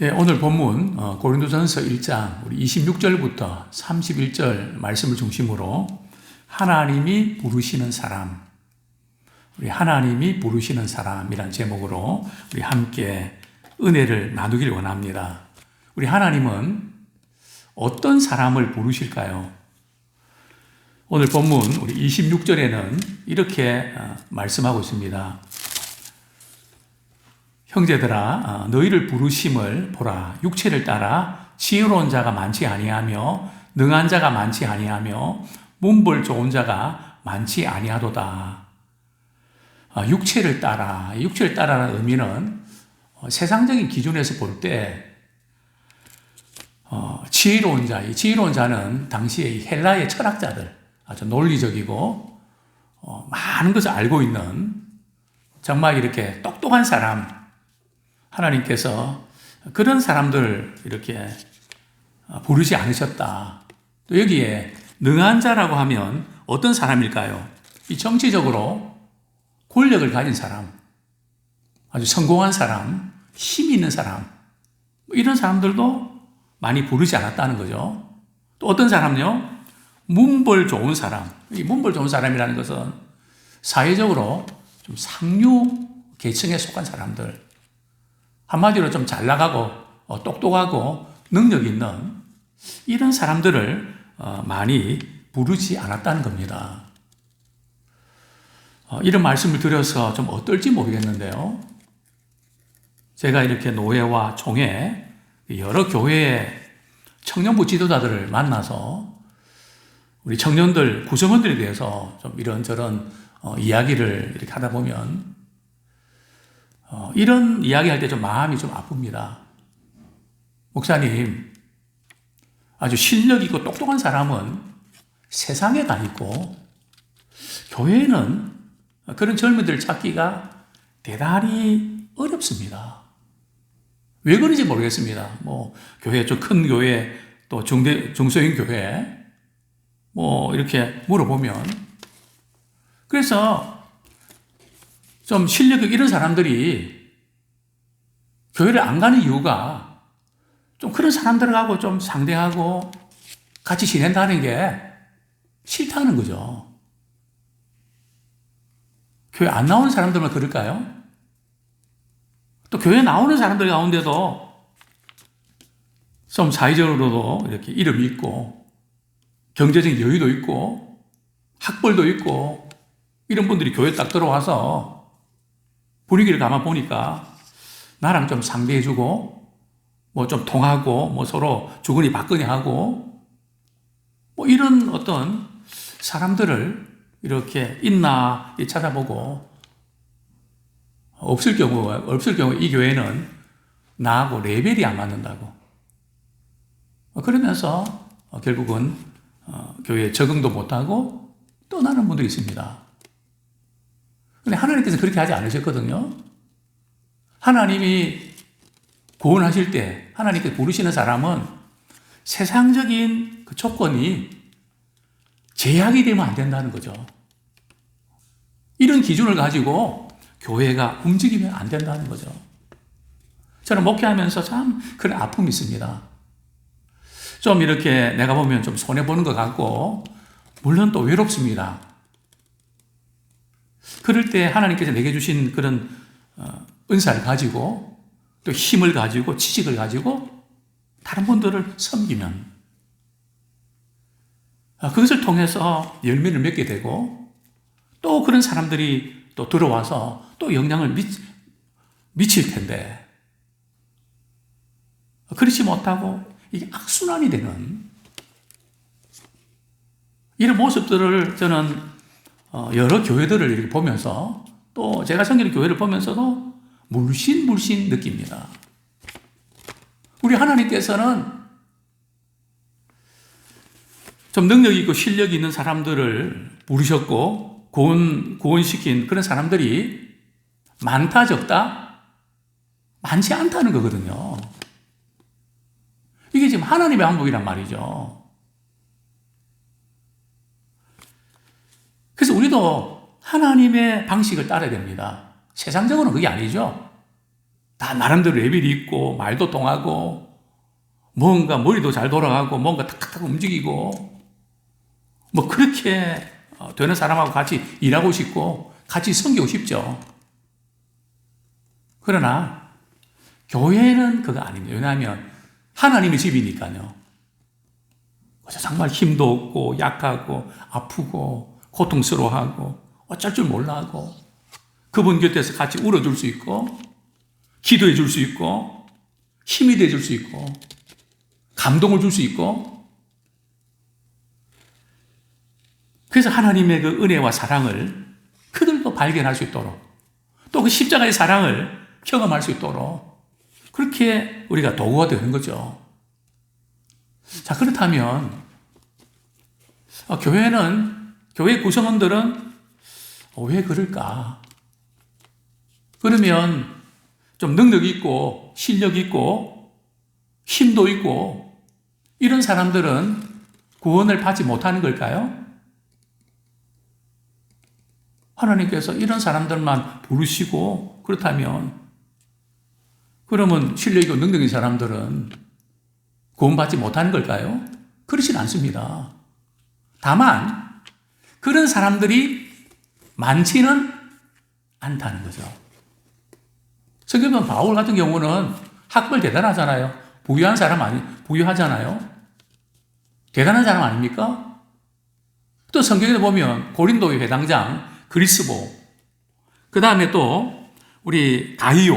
예, 오늘 본문 고린도전서 1장 우리 26절부터 31절 말씀을 중심으로 하나님이 부르시는 사람, 우리 하나님이 부르시는 사람이란 제목으로 우리 함께 은혜를 나누길 원합니다. 우리 하나님은 어떤 사람을 부르실까요? 오늘 본문 우리 26절에는 이렇게 말씀하고 있습니다. 형제들아, 너희를 부르심을 보라. 육체를 따라 지혜로운 자가 많지 아니하며 능한 자가 많지 아니하며 문벌 좋은 자가 많지 아니하도다. 육체를 따라라는 의미는 세상적인 기준에서 볼 때 지혜로운 자, 이 지혜로운 자는 당시의 헬라의 철학자들, 아주 논리적이고 많은 것을 알고 있는 정말 이렇게 똑똑한 사람, 하나님께서 그런 사람들 이렇게 부르지 않으셨다. 또 여기에 능한 자라고 하면 어떤 사람일까요? 이 정치적으로 권력을 가진 사람, 아주 성공한 사람, 힘이 있는 사람, 이런 사람들도 많이 부르지 않았다는 거죠. 또 어떤 사람요? 문벌 좋은 사람. 이 문벌 좋은 사람이라는 것은 사회적으로 좀 상류 계층에 속한 사람들, 한마디로 좀 잘 나가고 똑똑하고 능력 있는 이런 사람들을 많이 부르지 않았다는 겁니다. 이런 말씀을 드려서 좀 어떨지 모르겠는데요. 제가 이렇게 노회와 총회, 여러 교회의 청년부 지도자들을 만나서 우리 청년들, 구성원들에 대해서 좀 이런저런 이야기를 이렇게 하다 보면 이런 이야기 할 때 좀 마음이 좀 아픕니다. 목사님, 아주 실력 있고 똑똑한 사람은 세상에 다 있고 교회는 그런 젊은이들 찾기가 대단히 어렵습니다. 왜 그런지 모르겠습니다. 교회 좀 큰 교회, 또 중소형 교회, 이렇게 물어보면. 그래서 좀 실력이 이런 사람들이 교회를 안 가는 이유가 좀 그런 사람들하고 좀 상대하고 같이 지낸다는 게 싫다는 거죠. 교회 안 나오는 사람들만 그럴까요? 또 교회 나오는 사람들 가운데도 좀 사회적으로도 이렇게 이름이 있고 경제적인 여유도 있고 학벌도 있고 이런 분들이 교회 딱 들어와서 분위기를 가만 보니까 나랑 좀 상대해주고 좀 통하고 서로 주거니 받거니 하고 이런 어떤 사람들을 이렇게 있나 찾아보고 없을 경우 이 교회는 나하고 레벨이 안 맞는다고. 그러면서 결국은 교회에 적응도 못하고 떠나는 분들이 있습니다. 근데 하나님께서 그렇게 하지 않으셨거든요. 하나님이 구원하실 때 하나님께서 부르시는 사람은 세상적인 그 조건이 제약이 되면 안 된다는 거죠. 이런 기준을 가지고 교회가 움직이면 안 된다는 거죠. 저는 목회하면서 참 그런 아픔이 있습니다. 좀 이렇게 내가 보면 좀 손해보는 것 같고 물론 또 외롭습니다. 그럴 때 하나님께서 내게 주신 그런 은사를 가지고 또 힘을 가지고 지식을 가지고 다른 분들을 섬기면 그것을 통해서 열매를 맺게 되고 또 그런 사람들이 또 들어와서 또 영향을 미칠 텐데 그렇지 못하고 이게 악순환이 되는 이런 모습들을 저는 여러 교회들을 이렇게 보면서 또 제가 섬기는 교회를 보면서도 물씬 느낍니다. 우리 하나님께서는 좀 능력 있고 실력 있는 사람들을 부르셨고 구원시킨 그런 사람들이 많다 적다? 많지 않다는 거거든요. 이게 지금 하나님의 방법이란 말이죠. 그래서 우리도 하나님의 방식을 따라야 됩니다. 세상적으로는 그게 아니죠. 다 나름대로 레벨이 있고 말도 통하고 뭔가 머리도 잘 돌아가고 뭔가 탁탁탁 움직이고 뭐 그렇게 되는 사람하고 같이 일하고 싶고 같이 섬기고 싶죠. 그러나 교회는 그거 아닙니다. 왜냐하면 하나님의 집이니까요. 정말 힘도 없고 약하고 아프고 고통스러워하고 어쩔 줄 몰라하고 그분 곁에서 같이 울어줄 수 있고 기도해 줄 수 있고 힘이 돼 줄 수 있고 감동을 줄 수 있고 그래서 하나님의 그 은혜와 사랑을 그들도 발견할 수 있도록 또 그 십자가의 사랑을 경험할 수 있도록 그렇게 우리가 도구가 되는 거죠. 자, 그렇다면 교회 구성원들은 왜 그럴까? 그러면 좀 능력 있고 실력 있고 힘도 있고 이런 사람들은 구원을 받지 못하는 걸까요? 하나님께서 이런 사람들만 부르시고 그렇다면 그러면 실력 있고 능력 있는 사람들은 구원받지 못하는 걸까요? 그렇진 않습니다. 다만 그런 사람들이 많지는 않다는 거죠. 성경은 바울 같은 경우는 학벌 대단하잖아요. 부유하잖아요. 대단한 사람 아닙니까? 또 성경에 보면 고린도의 회당장 그리스보, 그 다음에 또 우리 가이오,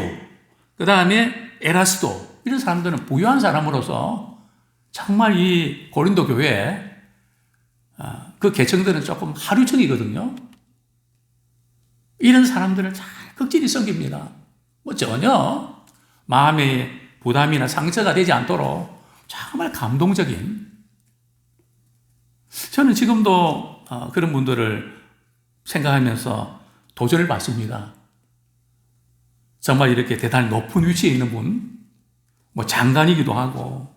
그 다음에 에라스도 이런 사람들은 부유한 사람으로서 정말 이 고린도 교회 그 계층들은 조금 하류층이거든요. 이런 사람들을 잘 극진히 섬깁니다. 뭐 전혀 마음의 부담이나 상처가 되지 않도록 정말 감동적인 저는 지금도 그런 분들을 생각하면서 도전을 받습니다. 정말 이렇게 대단히 높은 위치에 있는 분, 뭐 장관이기도 하고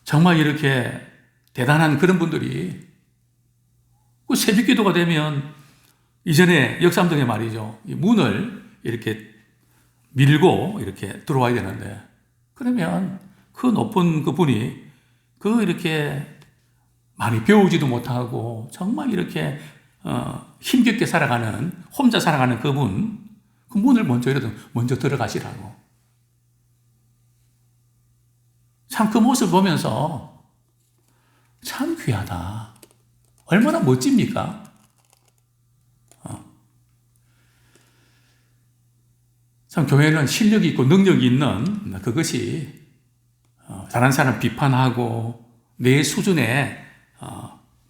정말 이렇게 대단한 그런 분들이 그 새벽 기도가 되면 이전에 역삼동에 말이죠. 이 문을 이렇게 밀고 이렇게 들어와야 되는데 그러면 그 높은 그분이 이렇게 많이 배우지도 못하고 정말 이렇게 힘겹게 혼자 살아가는 그분 그 문을 먼저 들어가시라고 참 그 모습을 보면서 참 귀하다. 얼마나 멋집니까? 참 교회는 실력이 있고 능력이 있는 그것이 다른 사람 비판하고 내 수준에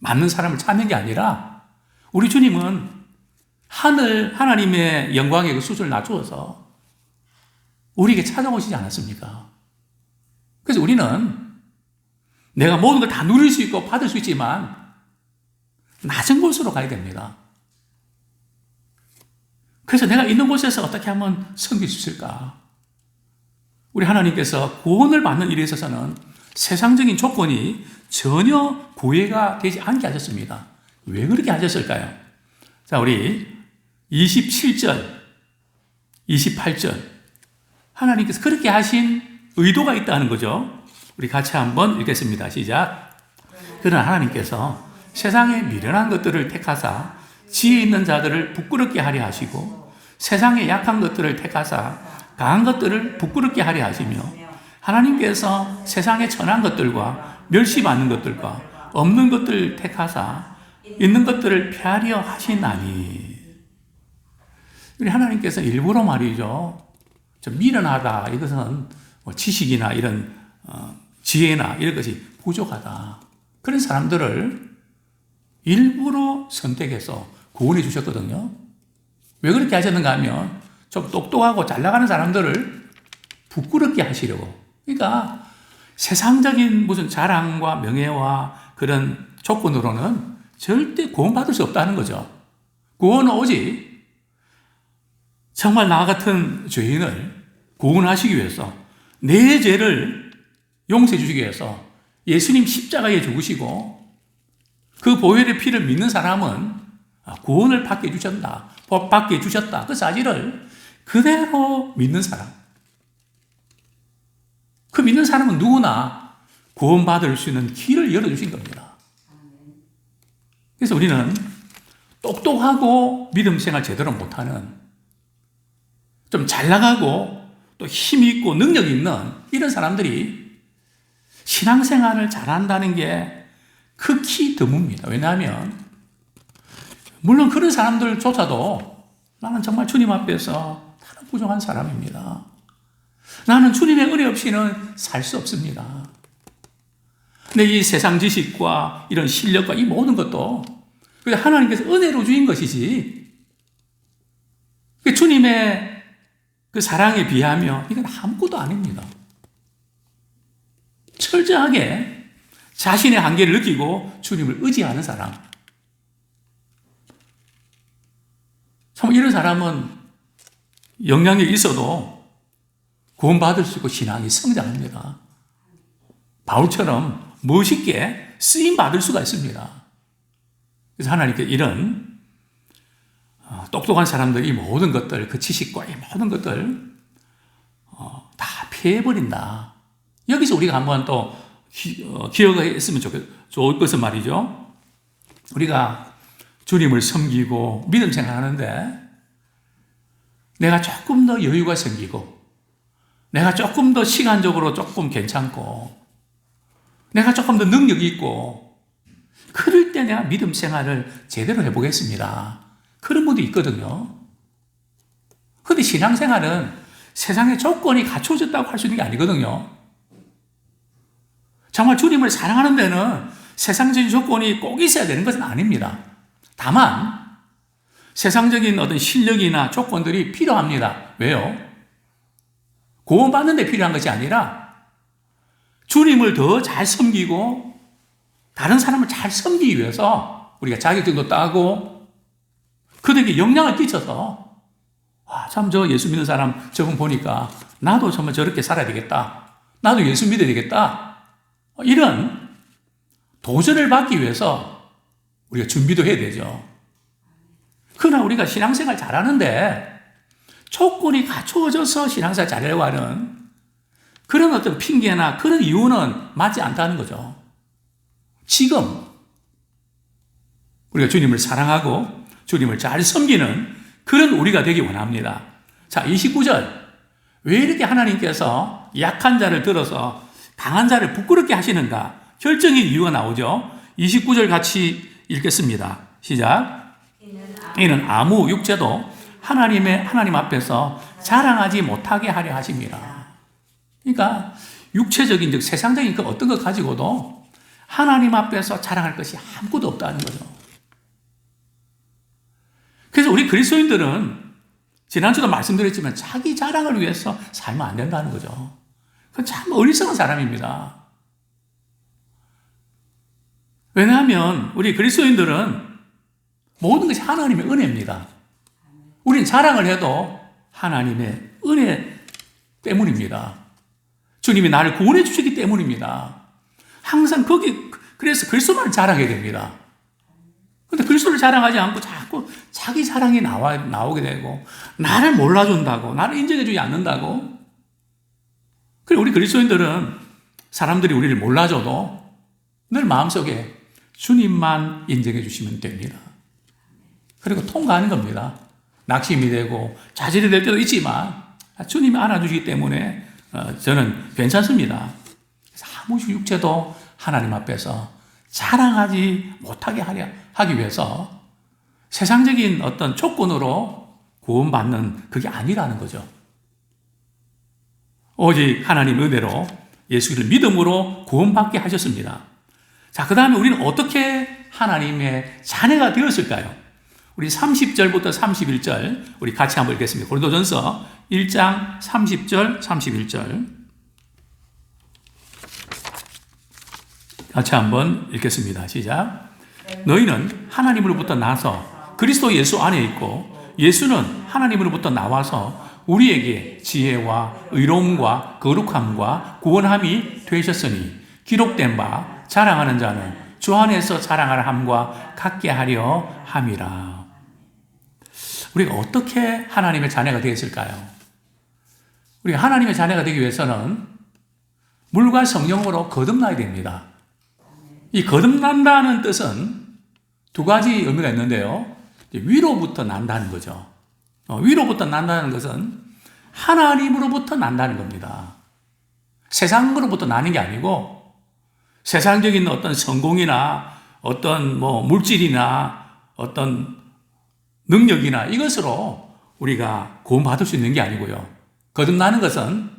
맞는 사람을 찾는 게 아니라 우리 주님은 하나님의 영광의 그 수준을 낮추어서 우리에게 찾아오시지 않았습니까? 그래서 우리는 내가 모든 걸 다 누릴 수 있고 받을 수 있지만 낮은 곳으로 가야 됩니다. 그래서 내가 있는 곳에서 어떻게 하면 섬길 수 있을까? 우리 하나님께서 구원을 받는 일에 있어서는 세상적인 조건이 전혀 구애가 되지 않게 하셨습니다. 왜 그렇게 하셨을까요? 자, 우리 27절, 28절. 하나님께서 그렇게 하신 의도가 있다는 거죠. 우리 같이 한번 읽겠습니다. 시작. 그러나 하나님께서 세상에 미련한 것들을 택하사 지혜 있는 자들을 부끄럽게 하려 하시고 세상에 약한 것들을 택하사 강한 것들을 부끄럽게 하려 하시며 하나님께서 세상에 천한 것들과 멸시받는 것들과 없는 것들을 택하사 있는 것들을 폐하려 하시나니. 우리 하나님께서 일부러 말이죠. 좀 미련하다. 이것은 뭐 지식이나 이런 지혜나 이런 것이 부족하다. 그런 사람들을 일부러 선택해서 구원해 주셨거든요. 왜 그렇게 하셨는가 하면 좀 똑똑하고 잘 나가는 사람들을 부끄럽게 하시려고. 그러니까 세상적인 무슨 자랑과 명예와 그런 조건으로는 절대 구원받을 수 없다는 거죠. 구원은 오직 정말 나 같은 죄인을 구원하시기 위해서 내 죄를 용서해 주시기 위해서 예수님 십자가에 죽으시고 그 보혈의 피를 믿는 사람은 구원을 받게 해주셨다. 복 받게 해주셨다. 그 사실을 그대로 믿는 사람. 그 믿는 사람은 누구나 구원받을 수 있는 길을 열어주신 겁니다. 그래서 우리는 똑똑하고 믿음 생활 제대로 못하는, 좀 잘 나가고 또 힘 있고 능력 있는 이런 사람들이 신앙생활을 잘한다는 게 극히 드뭅니다. 왜냐하면 물론 그런 사람들조차도 나는 정말 주님 앞에서 나는 부족한 사람입니다. 나는 주님의 은혜 없이는 살 수 없습니다. 근데 이 세상 지식과 이런 실력과 이 모든 것도 하나님께서 은혜로 주신 것이지, 주님의 그 사랑에 비하면 이건 아무것도 아닙니다. 철저하게 자신의 한계를 느끼고 주님을 의지하는 사람. 참 이런 사람은 영향력이 있어도 구원받을 수 있고 신앙이 성장합니다. 바울처럼 멋있게 쓰임받을 수가 있습니다. 그래서 하나님께 이런 똑똑한 사람들이 이 모든 것들, 그 지식과 이 모든 것들 다 피해버린다. 여기서 우리가 한번 또 기억했으면 좋을 것은 말이죠. 우리가 주님을 섬기고 믿음 생활하는데 내가 조금 더 여유가 생기고 내가 조금 더 시간적으로 조금 괜찮고 내가 조금 더 능력이 있고 그럴 때 내가 믿음 생활을 제대로 해보겠습니다. 그런 분도 있거든요. 그런데 신앙생활은 세상의 조건이 갖춰졌다고 할 수 있는 게 아니거든요. 정말 주님을 사랑하는 데는 세상적인 조건이 꼭 있어야 되는 것은 아닙니다. 다만 세상적인 어떤 실력이나 조건들이 필요합니다. 왜요? 구원받는 데 필요한 것이 아니라 주님을 더 잘 섬기고 다른 사람을 잘 섬기기 위해서 우리가 자격증도 따고 그들에게 영향을 끼쳐서 참 저 예수 믿는 사람 저분 보니까 나도 정말 저렇게 살아야 되겠다. 나도 예수 믿어야 되겠다. 이런 도전을 받기 위해서 우리가 준비도 해야 되죠. 그러나 우리가 신앙생활 잘하는데 조건이 갖추어져서 신앙생활 잘하려고 하는 그런 어떤 핑계나 그런 이유는 맞지 않다는 거죠. 지금 우리가 주님을 사랑하고 주님을 잘 섬기는 그런 우리가 되기 원합니다. 자, 29절. 왜 이렇게 하나님께서 약한 자를 들어서 강한 자를 부끄럽게 하시는가? 결정적인 이유가 나오죠. 29절 같이 읽겠습니다. 시작. 이는 아무 육체도 하나님 앞에서 자랑하지 못하게 하려 하십니다. 그러니까 육체적인 즉 세상적인 그 어떤 것 가지고도 하나님 앞에서 자랑할 것이 아무것도 없다는 거죠. 그래서 우리 그리스도인들은 지난주도 말씀드렸지만 자기 자랑을 위해서 살면 안 된다는 거죠. 그건 참 어리석은 사람입니다. 왜냐하면 우리 그리스도인들은 모든 것이 하나님의 은혜입니다. 우리는 자랑을 해도 하나님의 은혜 때문입니다. 주님이 나를 구원해 주시기 때문입니다. 항상 그래서 그리스도만 자랑해야 됩니다. 근데 그리스도를 자랑하지 않고 자꾸 자기 자랑이 나오게 되고, 나를 몰라준다고, 나를 인정해주지 않는다고. 그리고 우리 그리스도인들은 사람들이 우리를 몰라줘도 늘 마음속에 주님만 인정해 주시면 됩니다. 그리고 통과하는 겁니다. 낙심이 되고 자질이 될 때도 있지만 주님이 안아주시기 때문에 저는 괜찮습니다. 그래서 아무 육체도 하나님 앞에서 자랑하지 못하게 하기 위해서 세상적인 어떤 조건으로 구원받는 그게 아니라는 거죠. 오직 하나님 은혜로 예수를 믿음으로 구원받게 하셨습니다. 자, 그 다음에 우리는 어떻게 하나님의 자녀가 되었을까요? 우리 30절부터 31절 우리 같이 한번 읽겠습니다. 고린도전서 1장 30절 31절 같이 한번 읽겠습니다. 시작. 너희는 하나님으로부터 나서 그리스도 예수 안에 있고 예수는 하나님으로부터 나와서 우리에게 지혜와 의로움과 거룩함과 구원함이 되셨으니 기록된 바 자랑하는 자는 주 안에서 자랑할 함과 같게 하려 함이라. 우리가 어떻게 하나님의 자녀가 되었을까요? 우리가 하나님의 자녀가 되기 위해서는 물과 성령으로 거듭나야 됩니다. 이 거듭난다는 뜻은 두 가지 의미가 있는데요. 위로부터 난다는 거죠. 위로부터 난다는 것은 하나님으로부터 난다는 겁니다. 세상으로부터 나는 게 아니고 세상적인 어떤 성공이나 어떤 물질이나 어떤 능력이나 이것으로 우리가 구원받을 수 있는 게 아니고요. 거듭나는 것은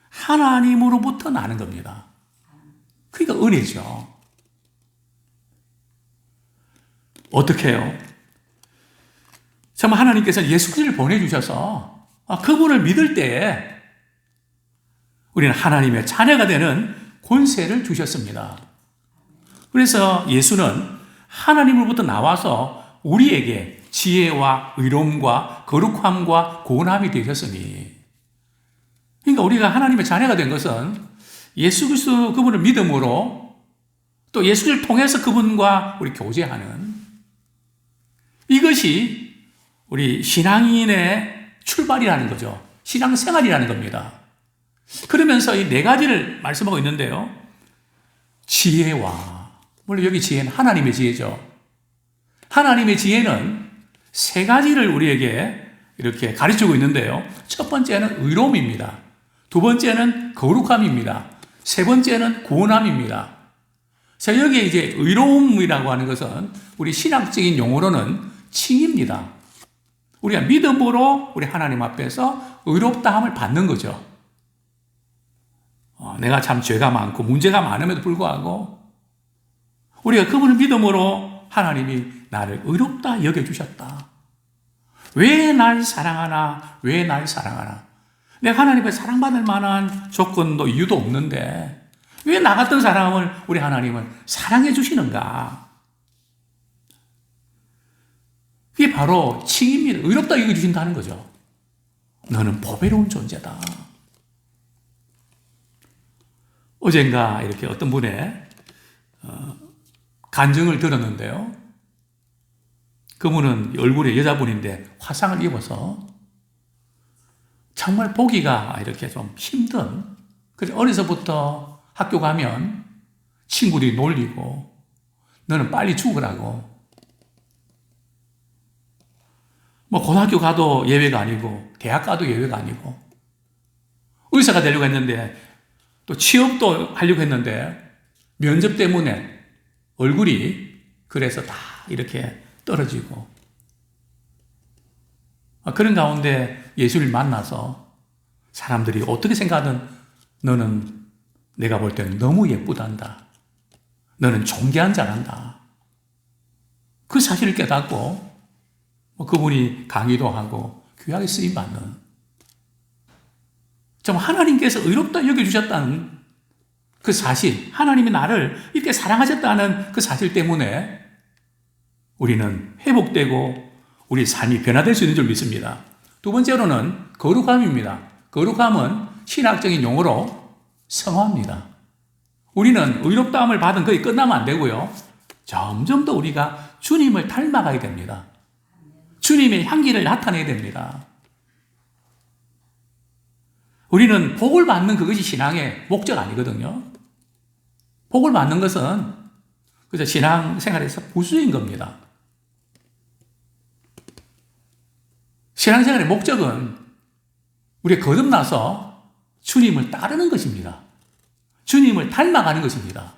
하나님으로부터 나는 겁니다. 그러니까 은혜죠. 어떻게 해요? 참 하나님께서 예수 그리스도를 보내주셔서 그분을 믿을 때에 우리는 하나님의 자녀가 되는 권세를 주셨습니다. 그래서 예수는 하나님으로부터 나와서 우리에게 지혜와 의로움과 거룩함과 구원함이 되셨으니, 그러니까 우리가 하나님의 자녀가 된 것은 예수 그리스도 그분을 믿음으로 또 예수를 통해서 그분과 우리 교제하는 이것이 우리 신앙인의 출발이라는 거죠. 신앙생활이라는 겁니다. 그러면서 이 네 가지를 말씀하고 있는데요. 지혜와, 물론 여기 지혜는 하나님의 지혜죠. 하나님의 지혜는 세 가지를 우리에게 이렇게 가르치고 있는데요. 첫 번째는 의로움입니다. 두 번째는 거룩함입니다. 세 번째는 구원함입니다. 자, 여기에 이제 의로움이라고 하는 것은 우리 신학적인 용어로는 칭입니다. 우리가 믿음으로 우리 하나님 앞에서 의롭다함을 받는 거죠. 내가 참 죄가 많고 문제가 많음에도 불구하고 우리가 그분을 믿음으로 하나님이 나를 의롭다 여겨주셨다. 왜 날 사랑하나? 왜 날 사랑하나? 내가 하나님의 사랑받을 만한 조건도 이유도 없는데 왜 나 같은 사람을 우리 하나님은 사랑해 주시는가? 그게 바로 칭입니다. 의롭다 여겨주신다는 거죠. 너는 보배로운 존재다. 어젠가 이렇게 어떤 분의 간증을 들었는데요. 그분은 얼굴에 여자분인데 화상을 입어서 정말 보기가 이렇게 좀 힘든, 그래서 어려서부터 학교 가면 친구들이 놀리고 너는 빨리 죽으라고, 고등학교 가도 예외가 아니고 대학 가도 예외가 아니고 의사가 되려고 했는데 또 취업도 하려고 했는데 면접 때문에 얼굴이 그래서 다 이렇게 떨어지고, 그런 가운데 예수를 만나서 사람들이 어떻게 생각하든 너는 내가 볼 때는 너무 예쁘단다. 너는 존귀한 자란다. 그 사실을 깨닫고 그분이 강의도 하고 귀하게 쓰임받는, 좀 하나님께서 의롭다 여겨주셨다는 그 사실, 하나님이 나를 이렇게 사랑하셨다는 그 사실 때문에 우리는 회복되고 우리 삶이 변화될 수 있는 줄 믿습니다. 두 번째로는 거룩함입니다. 거룩함은 신학적인 용어로 성화입니다. 우리는 의롭다함을 받은 거에 끝나면 안 되고요. 점점 더 우리가 주님을 닮아가야 됩니다. 주님의 향기를 나타내야 됩니다. 우리는 복을 받는 그것이 신앙의 목적 아니거든요. 복을 받는 것은 그저 신앙생활에서 부수인 겁니다. 신앙생활의 목적은 우리가 거듭나서 주님을 따르는 것입니다. 주님을 닮아가는 것입니다.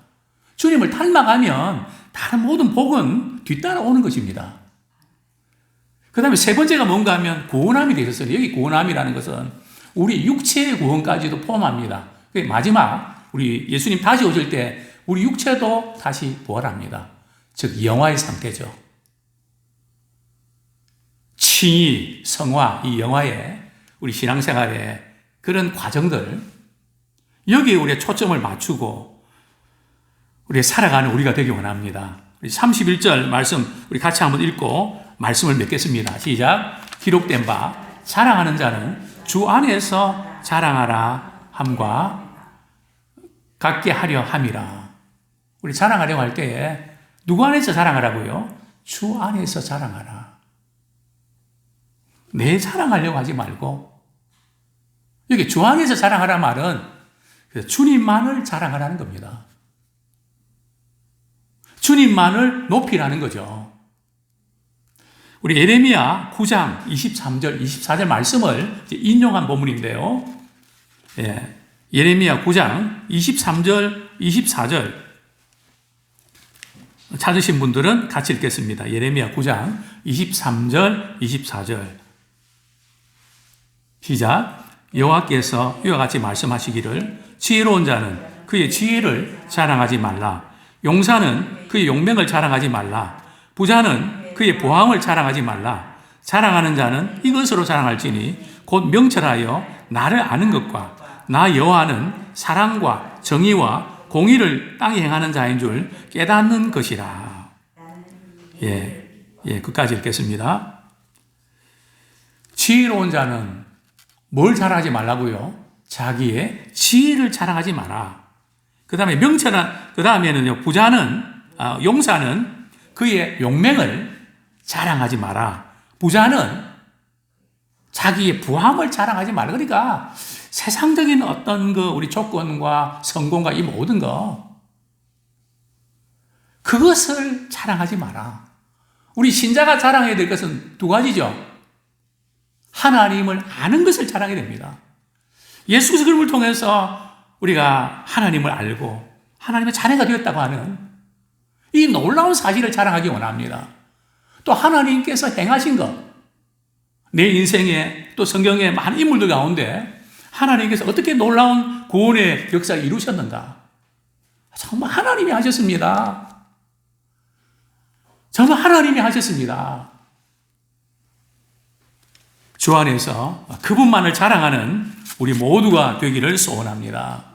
주님을 닮아가면 다른 모든 복은 뒤따라오는 것입니다. 그 다음에 세 번째가 뭔가 하면 구원함이 되셨어요. 여기 구원함이라는 것은 우리 육체의 구원까지도 포함합니다. 마지막 우리 예수님 다시 오실 때 우리 육체도 다시 부활합니다. 즉 영화의 상태죠. 칭의, 성화, 이 영화의 우리 신앙생활의 그런 과정들, 여기에 우리의 초점을 맞추고 우리 살아가는 우리가 되기 원합니다. 우리 31절 말씀 우리 같이 한번 읽고 말씀을 맺겠습니다. 시작. 기록된 바 자랑하는 자는 주 안에서 자랑하라 함과 같게 하려 함이라. 우리 자랑하려고 할 때에 누구 안에서 자랑하라고요? 주 안에서 자랑하라. 내 자랑하려고 하지 말고, 여기 주 안에서 자랑하라는 말은 주님만을 자랑하라는 겁니다. 주님만을 높이라는 거죠. 우리 예레미야 9장 23절, 24절 말씀을 인용한 본문인데요. 예, 예레미야 9장 23절, 24절 찾으신 분들은 같이 읽겠습니다. 예레미야 9장 23절, 24절 시작. 여호와께서 이와 같이 말씀하시기를 지혜로운 자는 그의 지혜를 자랑하지 말라. 용사는 그의 용맹을 자랑하지 말라. 부자는 그의 보함을 자랑하지 말라. 자랑하는 자는 이것으로 자랑할지니 곧 명철하여 나를 아는 것과 나 여호와는 사랑과 정의와 공의를 땅에 행하는 자인 줄 깨닫는 것이라. 끝까지 읽겠습니다. 지혜로운 자는 뭘 자랑하지 말라고요? 자기의 지혜를 자랑하지 마라. 그 다음에 그 다음에는요, 부자는, 용사는 그의 용맹을 자랑하지 마라. 부자는 자기의 부함을 자랑하지 마라. 그러니까 세상적인 어떤 우리 조건과 성공과 이 모든 그것을 자랑하지 마라. 우리 신자가 자랑해야 될 것은 두 가지죠. 하나님을 아는 것을 자랑해야 됩니다. 예수 그리스도 그림을 통해서 우리가 하나님을 알고 하나님의 자녀가 되었다고 하는 이 놀라운 사실을 자랑하기 원합니다. 또 하나님께서 행하신 것, 내 인생에 또 성경의 많은 인물들 가운데 하나님께서 어떻게 놀라운 구원의 역사를 이루셨는가. 정말 하나님이 하셨습니다. 정말 하나님이 하셨습니다. 주 안에서 그분만을 자랑하는 우리 모두가 되기를 소원합니다.